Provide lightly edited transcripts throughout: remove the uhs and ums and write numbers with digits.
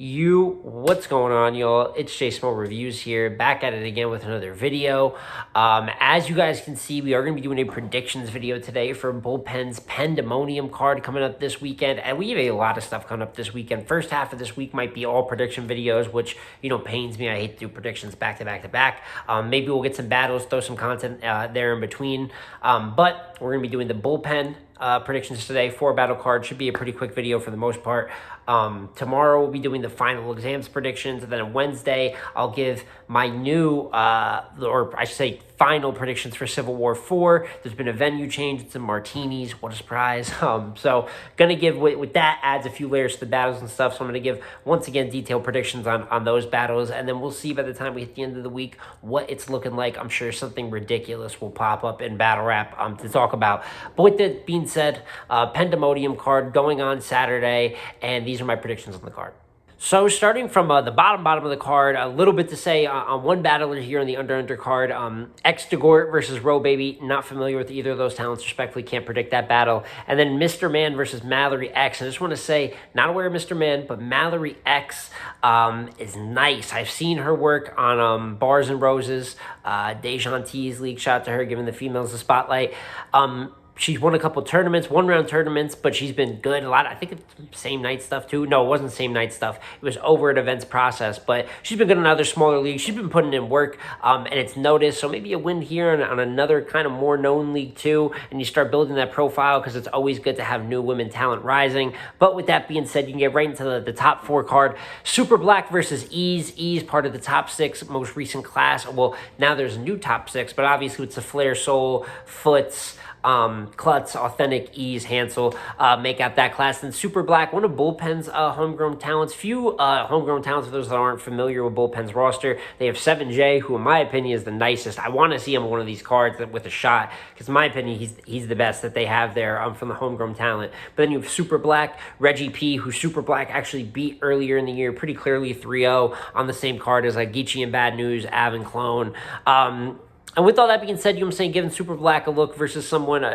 What's going on, y'all? It's J Small Reviews here, back at it again with another video. As you guys can see, we are going to be doing a predictions video today for BullPen's Pendemonium card coming up this weekend, and we have a lot of stuff coming up this weekend. First half of this week might be all prediction videos, which, pains me. I hate to do predictions back to back to back. Maybe we'll get some battles, throw some content there in between, but we're going to be doing the BullPen predictions today. 4 battle cards, should be a pretty quick video for the most part. Tomorrow we'll be doing the final exams predictions, and then on Wednesday I'll give my new, or I should say final predictions for Civil War 4. There's been a venue change. It's in Martinis. What a surprise. So gonna give, with that adds a few layers to the battles and stuff. So I'm gonna give, once again, detailed predictions on those battles, and then we'll see by the time we hit the end of the week what it's looking like. I'm sure something ridiculous will pop up in Battle Rap to talk about. But with that being said, Pendemonium card going on Saturday, and these are my predictions on the card. So starting from the bottom of the card, a little bit to say on one battler here on the under card, X DeGort versus Ro Baby. Not familiar with either of those talents. Respectfully, can't predict that battle. And then Mr. Man versus Mallory X. I just want to say, not aware of Mr. Man, but Mallory X is nice. I've seen her work on Bars and Roses, Dejan T's league. Shout out to her, giving the females the spotlight. She's won a couple tournaments, one-round tournaments, but she's been good. A lot, I think it's same night stuff too. No, it wasn't same night stuff. It was over at events process, but she's been good in other smaller leagues. She's been putting in work, and it's noticed. So maybe a win here on another kind of more known league too, and you start building that profile, because it's always good to have new women talent rising. But with that being said, you can get right into the top 4 card. Super Black versus Ease. Ease, part of the top 6 most recent class. Well, now there's a new top 6, but obviously it's a Flair, Soul, Foots, Klutz, Authentic, Ease, Hansel make out that class. Then Super Black, one of BullPen's homegrown talents. Few homegrown talents for those that aren't familiar with BullPen's roster. They have 7J, who in my opinion is the nicest. I want to see him on one of these cards with a shot, because in my opinion he's the best that they have there from the homegrown talent. But then you have Super Black, Reggie P, who Super Black actually beat earlier in the year pretty clearly 3-0 on the same card as like Geechee and Bad News, Av and Clone. And with all that being said, I'm saying giving Super Black a look versus someone,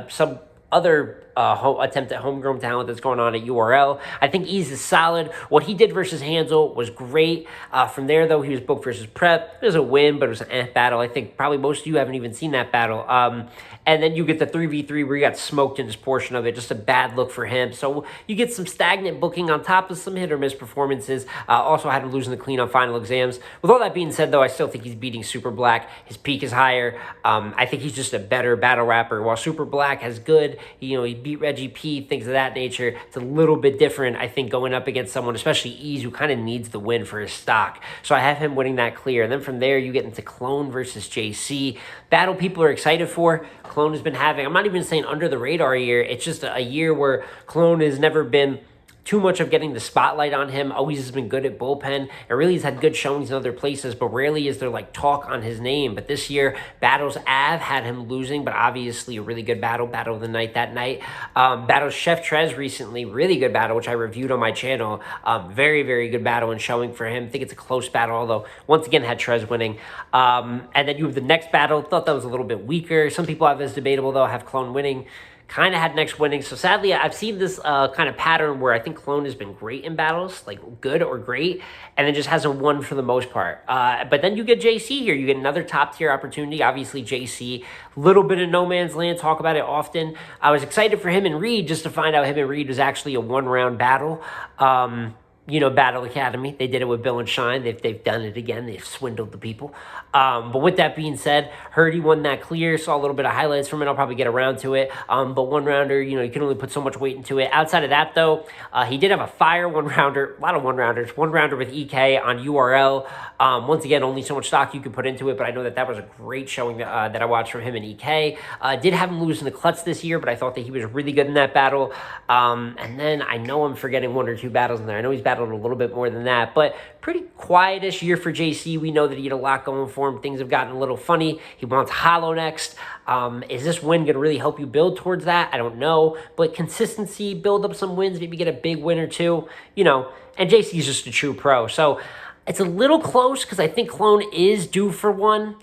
some other attempt at homegrown talent that's going on at URL. I think Ease is solid. What he did versus Hansel was great. From there, though, he was booked versus Prep. It was a win, but it was an battle. I think probably most of you haven't even seen that battle. And then you get the 3v3 where he got smoked in this portion of it. Just a bad look for him. So you get some stagnant booking on top of some hit or miss performances. Also had him losing the clean on final exams. With all that being said, though, I still think he's beating Super Black. His peak is higher. I think he's just a better battle rapper. While Super Black has good, he beat Reggie P, things of that nature. It's a little bit different, I think, going up against someone, especially Ease, who kind of needs the win for his stock. So I have him winning that clear. And then from there, you get into Clone versus JC. Battle people are excited for. Clone has been having, I'm not even saying under the radar year, it's just a year where Clone has never been too much of getting the spotlight on him. Always has been good at BullPen, and really has had good showings in other places, but rarely is there like talk on his name. But this year, Battles Av had him losing, but obviously a really good battle of the night that night. Battles Chef Trez recently, really good battle, which I reviewed on my channel. Very, very good battle and showing for him. I think it's a close battle, although once again had Trez winning. And then you have the next battle. Thought that was a little bit weaker. Some people have this debatable, though, have Clone winning. Kind of had next winning. So sadly, I've seen this kind of pattern where I think Clone has been great in battles, like good or great, and then just hasn't won for the most part. But then you get JC here. You get another top tier opportunity. Obviously, JC, little bit of no man's land. Talk about it often. I was excited for him and Reed just to find out him and Reed was actually a 1-round battle. Battle Academy. They did it with Bill and Shine. They've done it again. They've swindled the people. But with that being said, heard he won that clear. Saw a little bit of highlights from it. I'll probably get around to it. But 1-rounder, you can only put so much weight into it. Outside of that, though, he did have a fire 1-rounder. A lot of 1-rounders. 1-rounder with EK on URL. Once again, only so much stock you could put into it, but I know that was a great showing that I watched from him and EK. Did have him lose in the Klutz this year, but I thought that he was really good in that battle. And then I know I'm forgetting 1 or 2 battles in there. I know he's battled a little bit more than that, but pretty quietish year for JC. We know that he had a lot going for him. Things have gotten a little funny. He wants Hollow next. Is this win going to really help you build towards that? I don't know, but consistency, build up some wins, maybe get a big win or two, and JC is just a true pro. So it's a little close because I think Clone is due for one.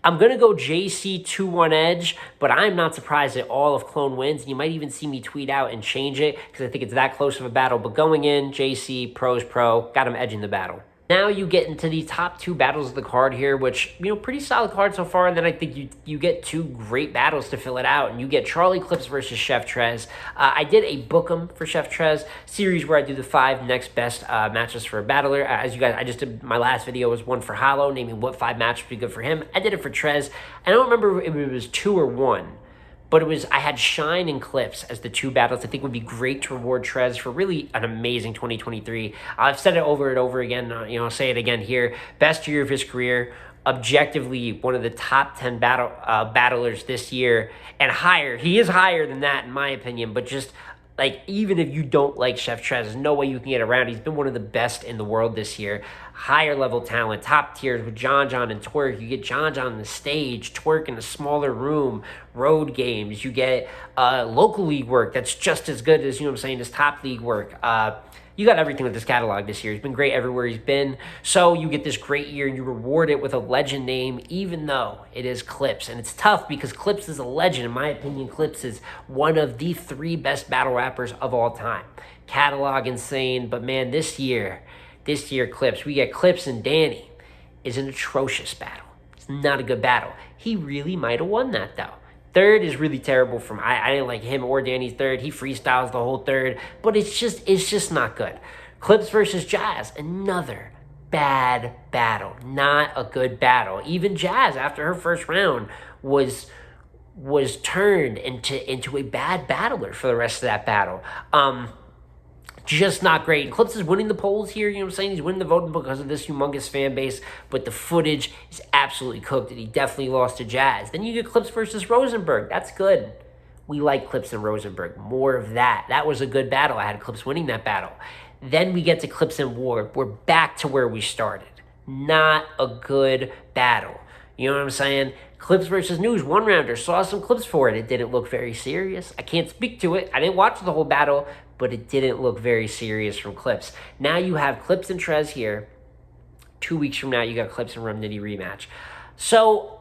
I'm going to go JC 2-1 edge, but I'm not surprised at all if Clone wins. And you might even see me tweet out and change it because I think it's that close of a battle. But going in, JC, Pro's Pro, got him edging the battle. Now you get into the top two battles of the card here, which, pretty solid card so far. And then I think you get two great battles to fill it out. And you get Charlie Clips versus Chef Trez. I did a book 'em for Chef Trez series where I do the 5 next best matches for a battler. As you guys, I just did, my last video was one for Hollow, naming what 5 matches would be good for him. I did it for Trez. I don't remember if it was 2 or 1. But I had Shine and Clips as the 2 battles I think would be great to reward Trez for really an amazing 2023. I've said it over and over again, I'll say it again here. Best year of his career, objectively one of the top 10 battlers this year, and higher. He is higher than that in my opinion, but just even if you don't like Chef Trez, there's no way you can get around. He's been one of the best in the world this year. Higher level talent, top tiers with John and Twerk. You get John on the stage, Twerk in a smaller room, road games. You get local league work that's just as good as, his top league work. You got everything with this catalog this year. He's been great everywhere he's been. So you get this great year and you reward it with a legend name, even though it is Clips. And it's tough because Clips is a legend. In my opinion, Clips is one of the 3 best battle rappers of all time. Catalog insane, but man, this year, Clips, we get Clips and Danny is an atrocious battle. It's not a good battle. He really might have won that though. Third is really terrible from I didn't like him or Danny's third. He freestyles the whole third, but it's just not good. Clips versus Jazz, another bad battle. Not a good battle. Even Jazz, after her first round, was turned into a bad battler for the rest of that battle. Just not great. And Clips is winning the polls here, He's winning the voting because of this humongous fan base, but the footage is absolutely cooked, and he definitely lost to Jazz. Then you get Clips versus Rosenberg. That's good. We like Clips and Rosenberg. More of that. That was a good battle. I had Clips winning that battle. Then we get to Clips and Ward. We're back to where we started. Not a good battle. You know what I'm saying? Clips versus News, 1-rounder. Saw some clips for it. It didn't look very serious. I can't speak to it. I didn't watch the whole battle, but it didn't look very serious from Clips. Now you have Clips and Trez here. 2 weeks from now, you got Clips and Rum Nitty rematch. So,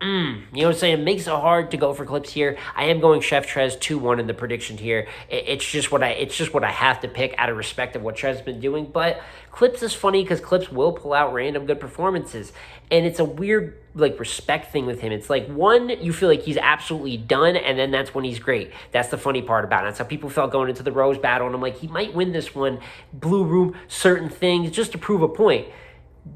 you know what I'm saying? It makes it hard to go for Clips here. I am going Chef Trez 2-1 in the prediction here. It's just what I have to pick out of respect of what Trez has been doing. But Clips is funny because Clips will pull out random good performances. And it's a weird respect thing with him. It's one, you feel like he's absolutely done, and then that's when he's great. That's the funny part about it. That's how people felt going into the Rose battle, and I'm like, he might win this one. Blue Room, certain things, just to prove a point.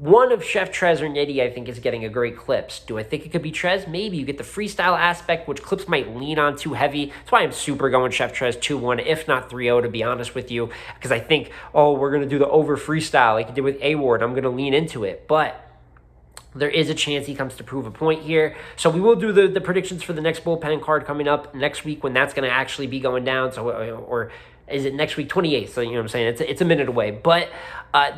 One of Chef Trez or Nitty, I think, is getting a great Clips. Do I think it could be Trez? Maybe. You get the freestyle aspect, which Clips might lean on too heavy. That's why I'm super going Chef Trez 2-1, if not 3-0, to be honest with you. Because I think, we're going to do the over freestyle like you did with A-Ward. I'm going to lean into it. But there is a chance he comes to prove a point here. So we will do the predictions for the next bullpen card coming up next week when that's going to actually be going down. So, or is it next week, 28th? So, you know what I'm saying? It's a minute away. But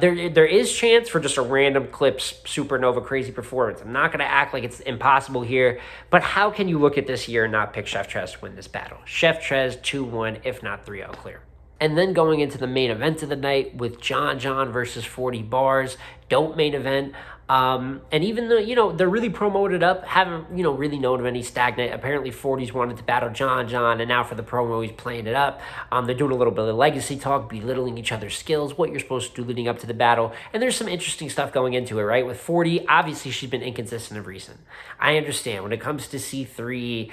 there is chance for just a random Clips supernova crazy performance. I'm not going to act like it's impossible here. But how can you look at this year and not pick Chef Trez to win this battle? Chef Trez 2-1, if not 3-0 clear. And then going into the main event of the night with John versus 40 Bars. Don't main event. And even though, they're really promoted up, haven't, really known of any stagnant. Apparently 40s wanted to battle John, and now for the promo, he's playing it up. They're doing a little bit of legacy talk, belittling each other's skills, what you're supposed to do leading up to the battle. And there's some interesting stuff going into it, right? With 40, obviously she's been inconsistent of recent. I understand when it comes to C3,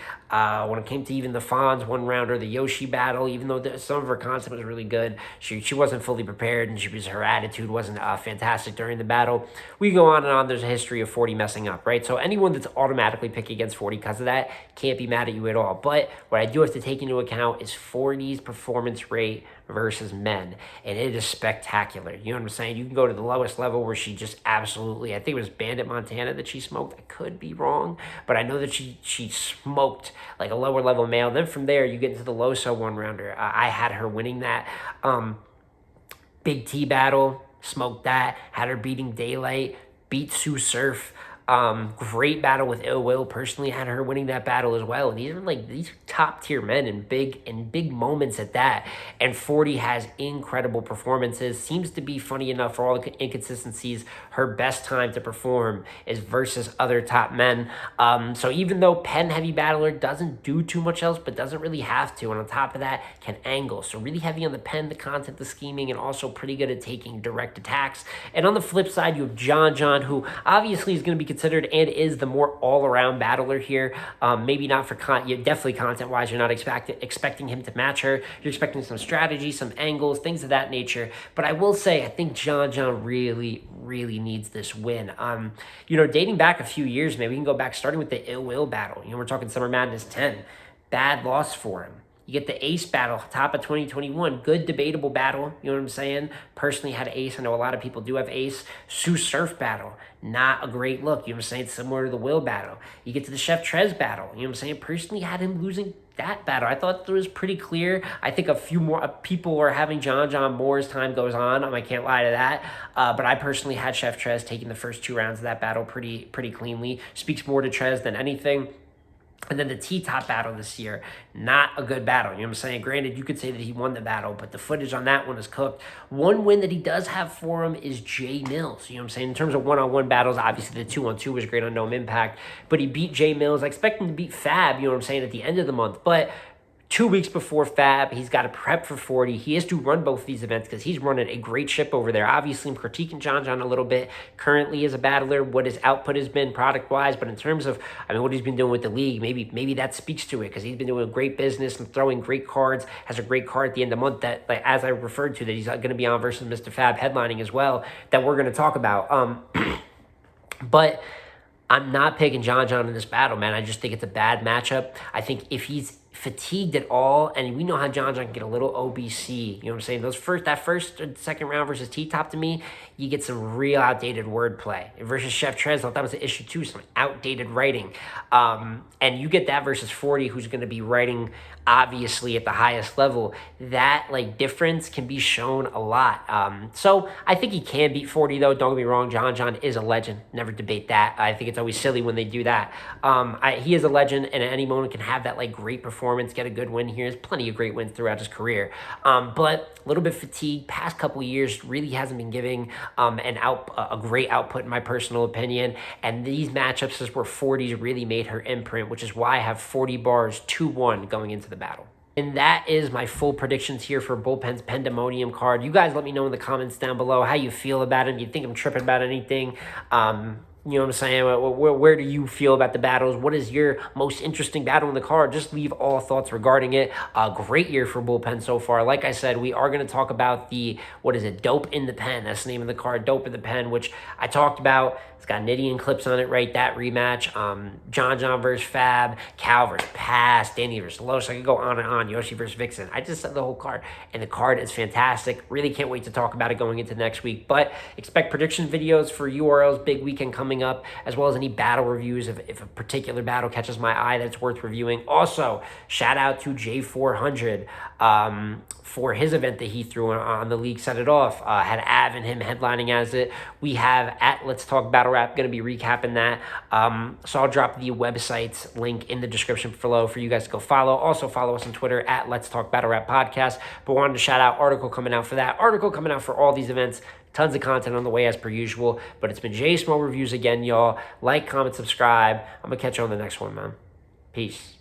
when it came to even the Fonz 1-rounder, the Yoshi battle, even though some of her concept was really good, she wasn't fully prepared, and her attitude wasn't fantastic during the battle. We go on and on. There's a history of 40 messing up, right? So anyone that's automatically picking against 40 because of that can't be mad at you at all. But what I do have to take into account is 40's performance rate versus men, and it is spectacular. You know what I'm saying? You can go to the lowest level where she just absolutely, I think it was Bandit Montana that she smoked. I could be wrong, but I know that she smoked like a lower level male. Then from there, you get into the Loso 1-rounder. I had her winning that. Big T battle, smoked that, had her beating Daylight, beat Sue Surf. Great battle with Ill Will. Personally, had her winning that battle as well. And these are top tier men and big moments at that. And 40 has incredible performances. Seems to be, funny enough, for all the inconsistencies, her best time to perform is versus other top men. So even though pen heavy battler doesn't do too much else, but doesn't really have to, and on top of that, can angle. So really heavy on the pen, the content, the scheming, and also pretty good at taking direct attacks. And on the flip side, you have John, who obviously is going to be considered and is the more all-around battler here. Maybe not for definitely content-wise, you're not expecting him to match her. You're expecting some strategy, some angles, things of that nature. But I will say, I think John really needs this win. Dating back a few years, maybe we can go back starting with the Ill Will battle. We're talking Summer Madness 10. Bad loss for him. You get the Ace battle, top of 2021. Good debatable battle, you know what I'm saying? Personally had Ace. I know a lot of people do have Ace. Sue Surf battle, not a great look. You know what I'm saying? Similar to the Will battle. You get to the Chef Trez battle. You know what I'm saying? Personally had him losing that battle. I thought it was pretty clear. I think a few more people are having John more as time goes on. I can't lie to that. But I personally had Chef Trez taking the first 2 rounds of that battle pretty cleanly. Speaks more to Trez than anything. And then the T-Top battle this year, not a good battle. You know what I'm saying? Granted, you could say that he won the battle, but the footage on that one is cooked. One win that he does have for him is Jay Mills. You know what I'm saying? In terms of one-on-one battles, obviously the 2-on-2 was great on Gnome Impact, but he beat Jay Mills. I expect him to beat Fab, you know what I'm saying, at the end of the month. But 2 weeks before Fab, he's got to prep for 40. He has to run both these events because he's running a great ship over there. Obviously, I'm critiquing John a little bit currently as a battler, what his output has been product-wise, but in terms of, what he's been doing with the league, maybe that speaks to it because he's been doing great business and throwing great cards, has a great card at the end of the month that, like, as I referred to, that he's going to be on versus Mr. Fab headlining as well, that we're going to talk about. But I'm not picking John in this battle, man. I just think it's a bad matchup. I think if he's fatigued at all, and we know how John can get a little OBC, you know what I'm saying? That first or second round versus T-Top, to me, you get some real outdated wordplay. Versus Chef Trez, I thought that was an issue too, some outdated writing. And you get that versus 40, who's going to be writing obviously at the highest level. That difference can be shown a lot. So I think he can beat 40 though. Don't get me wrong, John is a legend. Never debate that. I think it's always silly when they do that. He is a legend, and at any moment can have that great performance, get a good win here. There's plenty of great wins throughout his career. But a little bit fatigued. Past couple of years really hasn't been giving a great output in my personal opinion. And these matchups is where 40's really made her imprint, which is why I have 40 bars 2-1 going into the battle. And that is my full predictions here for BullPen's Pendemonium card. You guys let me know in the comments down below how you feel about him. Do you think I'm tripping about anything? You know what I'm saying? Where do you feel about the battles? What is your most interesting battle in the card? Just leave all thoughts regarding it. A great year for BullPen so far. Like I said, we are going to talk about Dope in the Pen. That's the name of the card, Dope in the Pen, which I talked about. It's got Nitty and clips on it, right? That rematch. John versus Fab, Cal versus Pass, Danny versus Los. I could go on and on. Yoshi versus Vixen. I just said the whole card, and the card is fantastic. Really can't wait to talk about it going into next week. But expect prediction videos for URL's big weekend coming up, as well as any battle reviews if a particular battle catches my eye that's worth reviewing. Also, shout out to J400 for his event that he threw on the league, set it off. Had Av and him headlining as it. We have at Let's Talk Battle Rap going to be recapping that. So I'll drop the website's link in the description below for you guys to go follow. Also follow us on Twitter at Let's Talk Battle Rap Podcast. But wanted to shout out article coming out for that. Article coming out for all these events. Tons of content on the way as per usual. But it's been Jay Small Reviews again, y'all. Like, comment, subscribe. I'm going to catch you on the next one, man. Peace.